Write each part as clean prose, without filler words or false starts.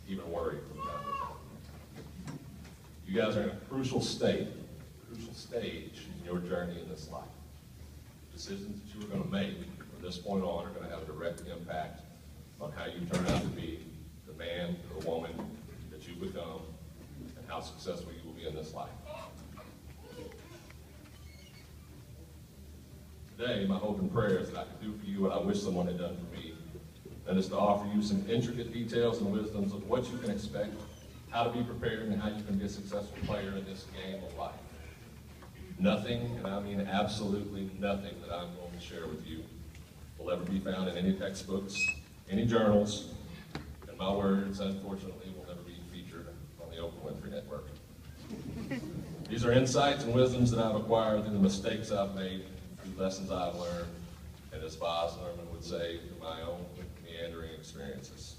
even worry from time to time. You guys are in a crucial stage in your journey in this life. The decisions that you are going to make from this point on are going to have a direct impact on how you turn out to be the man or the woman that you become and how successful you will be in this life. Today, my hope and prayer is that I can do for you what I wish someone had done for me, and is to offer you some intricate details and wisdoms of what you can expect, how to be prepared, and how you can be a successful player in this game of life. Nothing, and I mean absolutely nothing, that I'm going to share with you will ever be found in any textbooks, any journals, and my words, unfortunately, will never be featured on the Oprah Winfrey Network. These are insights and wisdoms that I've acquired through the mistakes I've made, through lessons I've learned, and as Boz Lerman would say, through my own meandering experiences.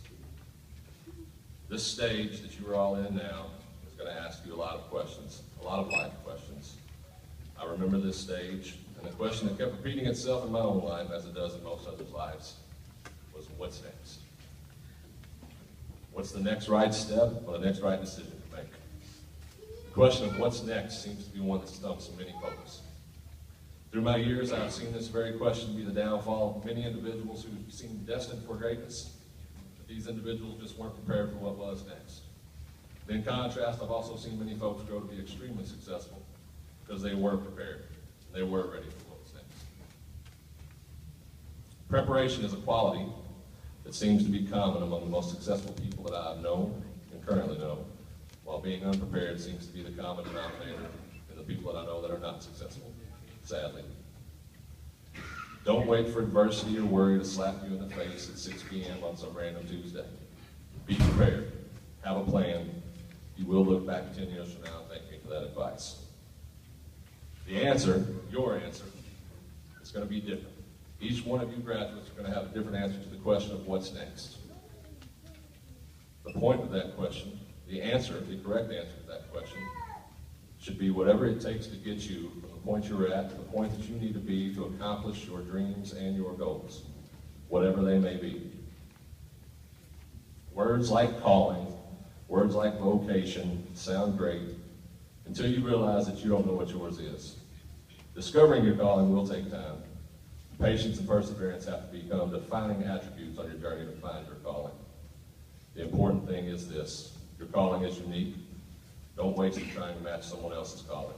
This stage that you are all in now is going to ask you a lot of questions, a lot of life questions. I remember this stage, and the question that kept repeating itself in my own life, as it does in most others' lives, was what's next? What's the next right step or the next right decision to make? The question of what's next seems to be one that stumps many folks. Through my years, I've seen this very question be the downfall of many individuals who seemed destined for greatness, but these individuals just weren't prepared for what was next. In contrast, I've also seen many folks grow to be extremely successful because they were prepared, they were ready for what was next. Preparation is a quality that seems to be common among the most successful people that I've known and currently know, while being unprepared seems to be the common denominator in the people that I know that are not successful, sadly. Don't wait for adversity or worry to slap you in the face at 6 p.m. on some random Tuesday. Be prepared. Have a plan. You will look back 10 years from now and thank me for that advice. The answer, your answer, is going to be different. Each one of you graduates are going to have a different answer to the question of what's next. The point of that question, the answer, the correct answer to that question, should be whatever it takes to get you from the point you're at to the point that you need to be to accomplish your dreams and your goals, whatever they may be. Words like calling, words like vocation sound great until you realize that you don't know what yours is. Discovering your calling will take time. Patience and perseverance have to become defining attributes on your journey to find your calling. The important thing is this: your calling is unique. Don't waste it trying to match someone else's calling.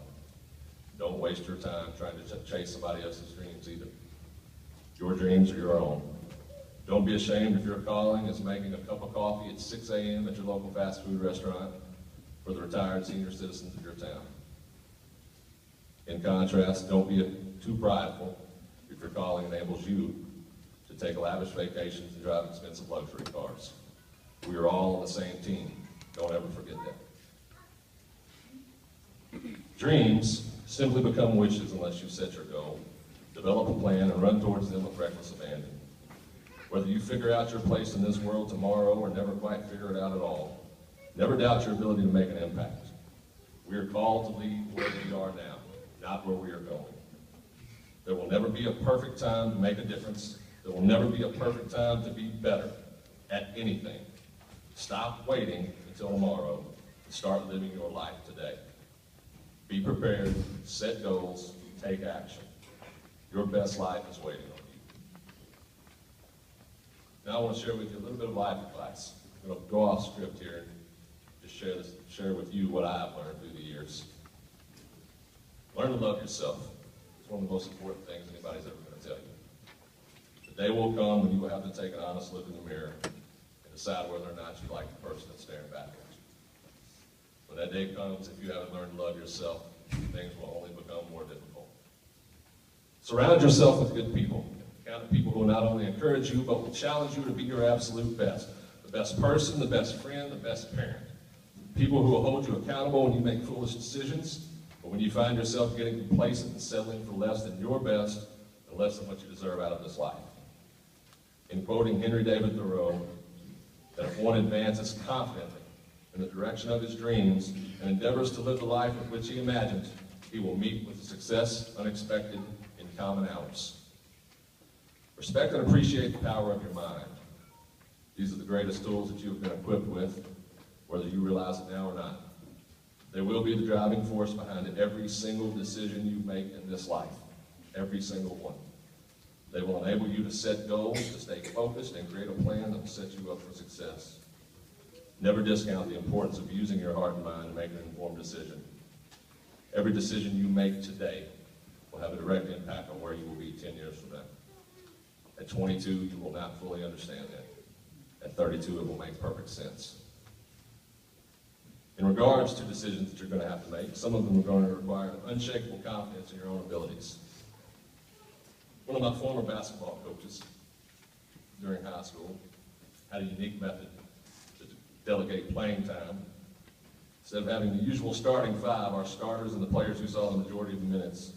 Don't waste your time trying to chase somebody else's dreams either. Your dreams are your own. Don't be ashamed if your calling is making a cup of coffee at 6 a.m. at your local fast food restaurant for the retired senior citizens of your town. In contrast, don't be too prideful if your calling enables you to take lavish vacations and drive expensive luxury cars. We are all on the same team. Don't ever forget that. Dreams simply become wishes unless you set your goal, develop a plan, and run towards them with reckless abandon. Whether you figure out your place in this world tomorrow or never quite figure it out at all, never doubt your ability to make an impact. We are called to lead where we are now, not where we are going. There will never be a perfect time to make a difference. There will never be a perfect time to be better at anything. Stop waiting until tomorrow and start living your life today. Be prepared, set goals, take action. Your best life is waiting on you. Now I want to share with you a little bit of life advice. I'm going to go off script here and just share with you what I've learned through the years. Learn to love yourself. It's one of the most important things anybody's ever going to tell you. The day will come when you will have to take an honest look in the mirror and decide whether or not you like the person that's staring back at you. When that day comes, if you haven't learned to love yourself, things will only become more difficult. Surround yourself with good people. The kind of people who will not only encourage you, but will challenge you to be your absolute best. The best person, the best friend, the best parent. People who will hold you accountable when you make foolish decisions, or when you find yourself getting complacent and settling for less than your best and less than what you deserve out of this life. In quoting Henry David Thoreau, that if one advances confidently in the direction of his dreams and endeavors to live the life with which he imagined, he will meet with success unexpected in common hours. Respect and appreciate the power of your mind. These are the greatest tools that you have been equipped with, whether you realize it now or not. They will be the driving force behind every single decision you make in this life, every single one. They will enable you to set goals, to stay focused, and create a plan that will set you up for success. Never discount the importance of using your heart and mind to make an informed decision. Every decision you make today will have a direct impact on where you will be 10 years from now. At 22, you will not fully understand that. At 32, it will make perfect sense. In regards to decisions that you're going to have to make, some of them are going to require an unshakable confidence in your own abilities. One of my former basketball coaches during high school had a unique method to delegate playing time. Instead of having the usual starting five, our starters and the players who saw the majority of the minutes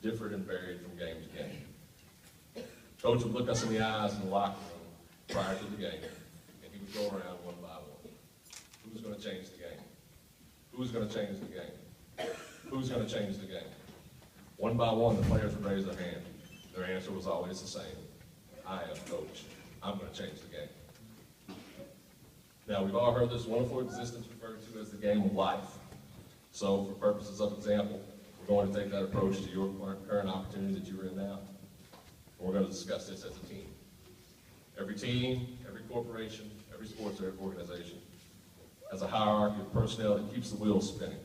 differed and varied from game to game. Coach would look us in the eyes in the locker room prior to the game, and he would go around one by one. Who's going to change the game? Who's going to change the game? Who's going to change the game? One by one, the players would raise their hand. Their answer was always the same. I am coach. I'm going to change the game. Now, we've all heard this wonderful existence referred to as the game of life. So, for purposes of example, we're going to take that approach to your current opportunity that you're in now. And we're going to discuss this as a team. Every team, every corporation, every sports organization has a hierarchy of personnel that keeps the wheels spinning.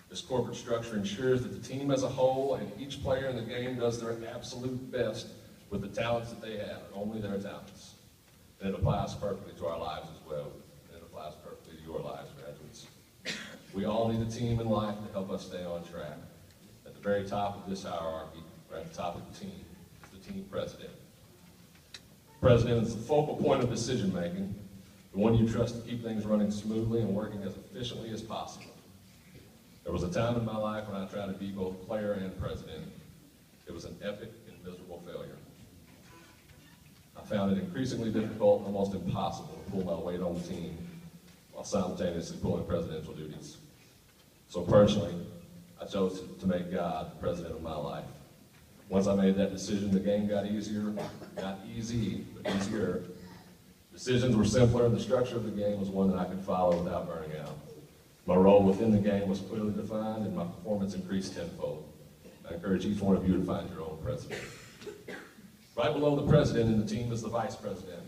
This corporate structure ensures that the team as a whole and each player in the game does their absolute best with the talents that they have, only their talents. And it applies perfectly to our lives as well. And it applies perfectly to your lives, graduates. We all need a team in life to help us stay on track. At the very top of this hierarchy, or at the top of the team, is the team president. The president is the focal point of decision making, the one you trust to keep things running smoothly and working as efficiently as possible. There was a time in my life when I tried to be both player and president. It was an epic and miserable failure. I found it increasingly difficult, almost impossible, to pull my weight on the team while simultaneously pulling presidential duties. So personally, I chose to make God the president of my life. Once I made that decision, the game got easier, not easy, but easier. Decisions were simpler, and the structure of the game was one that I could follow without burning out. My role within the game was clearly defined, and my performance increased tenfold. I encourage each one of you to find your own president. Right below the president in the team is the vice president.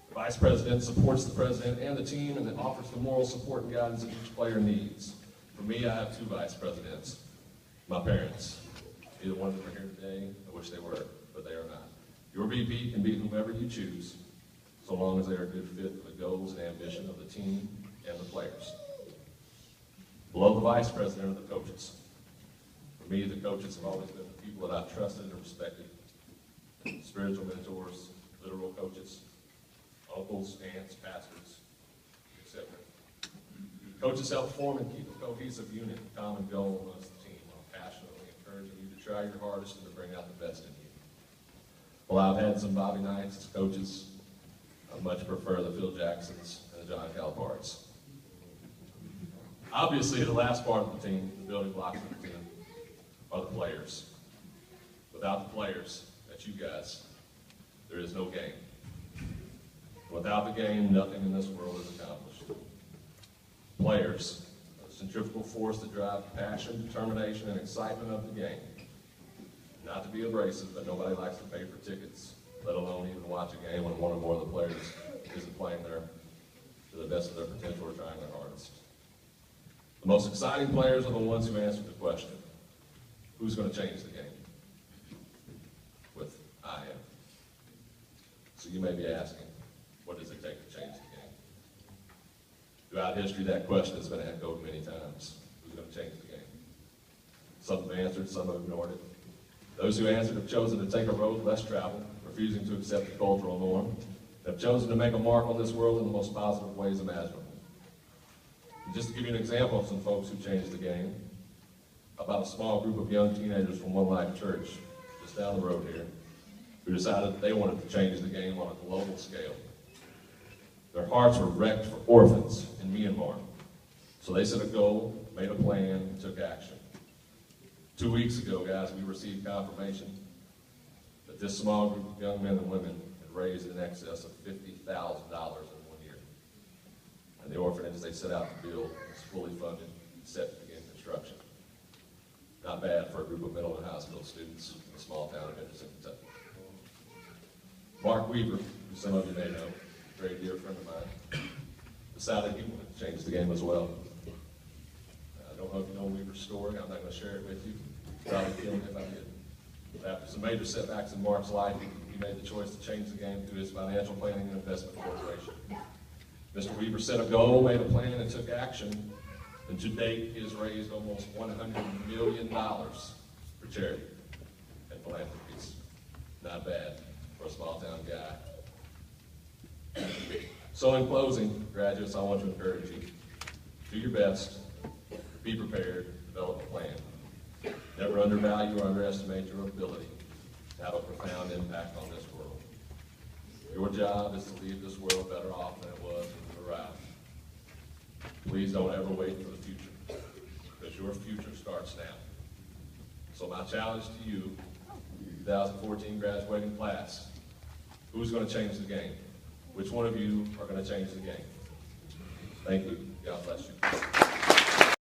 The vice president supports the president and the team and offers the moral support and guidance that each player needs. For me, I have two vice presidents. My parents. Either one of them are here today. I wish they were, but they are not. Your VP can be whomever you choose, so long as they are a good fit for the goals and ambition of the team and the players. Below the vice president are the coaches. For me, the coaches have always been the people that I've trusted and respected. Spiritual mentors, literal coaches, uncles, aunts, pastors, etc. Coaches help form and keep a cohesive unit, a common goal amongst the team, while passionately encouraging you to try your hardest and to bring out the best in you. While I've had some Bobby Knights as coaches, I much prefer the Phil Jacksons and the John Calipars. Obviously, the last part of the team, the building blocks of the team, are the players. Without the players, that's you guys, there is no game. Without the game, nothing in this world is accomplished. Players are the centrifugal force that drive the passion, determination, and excitement of the game. Not to be abrasive, but nobody likes to pay for tickets, let alone even watch a game when one or more of the players isn't playing to the best of their potential or trying their hardest. The most exciting players are the ones who answer the question, who's going to change the game? With I am. So you may be asking, what does it take to change the game? Throughout history, that question has been echoed many times. Who's going to change the game? Some have answered, some have ignored it. Those who answered have chosen to take a road less traveled, refusing to accept the cultural norm, have chosen to make a mark on this world in the most positive ways imaginable. And just to give you an example of some folks who changed the game, about a small group of young teenagers from One Life Church, just down the road here, who decided that they wanted to change the game on a global scale. Their hearts were wrecked for orphans in Myanmar. So they set a goal, made a plan, and took action. 2 weeks ago, guys, we received confirmation that this small group of young men and women had raised in excess of $50,000 in 1 year. and the orphanage they set out to build is fully funded, set to begin construction. Not bad for a group of middle and high school students in a small town of Henderson, Kentucky. Mark Weaver, who some of you may know, a very dear friend of mine, decided he wanted to change the game as well. I don't know if you know Weaver's story. I'm not going to share it with you. Probably kill me if I did. After some major setbacks in Mark's life, he made the choice to change the game through his financial planning and investment corporation. Mr. Weaver set a goal, made a plan, and took action. And to date, he has raised almost $100 million for charity and philanthropies. Not bad for a small town guy. So in closing, graduates, I want to encourage you. Do your best, be prepared, develop a plan. Never undervalue or underestimate your ability to have a profound impact on this world. Your job is to leave this world better off than it was when you arrived. Please don't ever wait for the future, because your future starts now. So my challenge to you, 2014 graduating class, who's going to change the game? Which one of you are going to change the game? Thank you. God bless you.